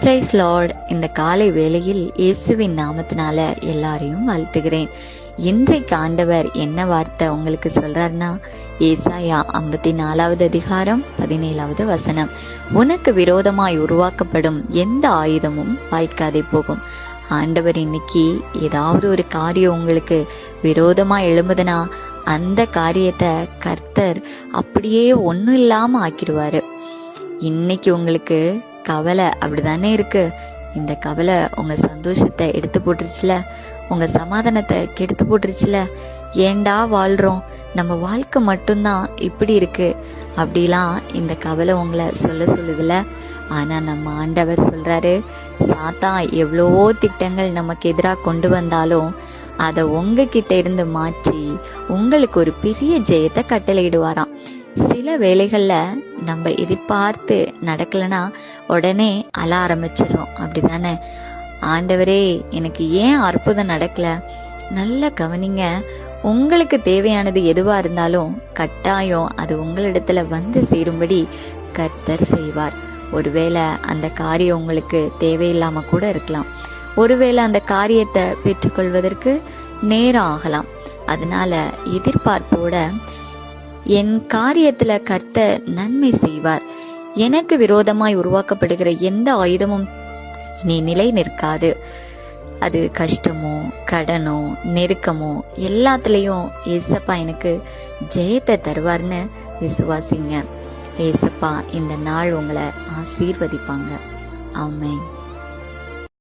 Price Lord. இந்த காலை வேளையில் இயேசுவின் நாமத்தினால எல்லாரையும் வாழ்த்துகிறேன். இன்றைக்கு ஆண்டவர் என்ன வார்த்தை உங்களுக்கு சொல்றாருன்னா, ஏசாயா 54வது அதிகாரம் 17வது வசனம். உனக்கு விரோதமாய் உருவாக்கப்படும் எந்த ஆயுதமும் வாய்க்காதே போகும். ஆண்டவர் இன்னைக்கு ஏதாவது ஒரு காரியம் உங்களுக்கு விரோதமா எழும்புதுன்னா அந்த காரியத்தை கர்த்தர் அப்படியே ஒன்றும் இல்லாம ஆக்கிடுவாரு. இன்னைக்கு உங்களுக்கு கவலை அப்படிதானே இருக்கு. இந்த கவலை உங்க சந்தோஷத்தை எடுத்து போட்டுருச்சுல, உங்க சமாதானத்தை கெடுத்து போட்டுருச்சுல. ஏண்டா வாழ்றோம், நம்ம வாழ்க்கை மட்டும்தான் இப்படி இருக்கு அப்படிலாம் இந்த கவலை உங்களை சொல்லுதுல. ஆனா நம்ம ஆண்டவர் சொல்றாரு, சாத்தான் எவ்வளவோ திட்டங்கள் நமக்கு எதிராக கொண்டு வந்தாலும் அதை உங்ககிட்ட இருந்து மாற்றி உங்களுக்கு ஒரு பெரிய ஜெயத்தை கட்டளையிடுவாராம். சில வேளைகள்ல நம்ம எதிர்பார்த்து நடக்கலன்னா உடனே அழ ஆரம்பிச்சிடறோம், அப்படிதானே? ஆண்டவரே, எனக்கு ஏன் அற்புதம் நடக்கல? நல்ல கவனிங்க. உங்களுக்கு தேவையானது எதுவா இருந்தாலும் கட்டாயம் அது உங்களிடத்துல வந்து சேரும்படி கர்த்தர் செய்வார். ஒருவேளை அந்த காரியம் உங்களுக்கு தேவையில்லாம கூட இருக்கலாம். ஒருவேளை அந்த காரியத்தை பெற்றுக்கொள்வதற்கு நேரம் ஆகலாம். அதனால எதிர்பார்ப்போட என் காரியத்துல கர்த்தர் நன்மை செய்வார், எனக்கு விரோதமாய் உருவாக்கப்படுகிற எந்த ஆயுதமும் இனி நிலை நிற்காது. அது கஷ்டமோ கடனோ நெருக்கமோ எல்லாத்துலயும் ஏசப்பா எனக்கு ஜெயத்தை தருவார்னு விசுவாசிங்க. ஏசப்பா இந்த நாள் உங்களை ஆசீர்வதிப்பாங்க. ஆமென்.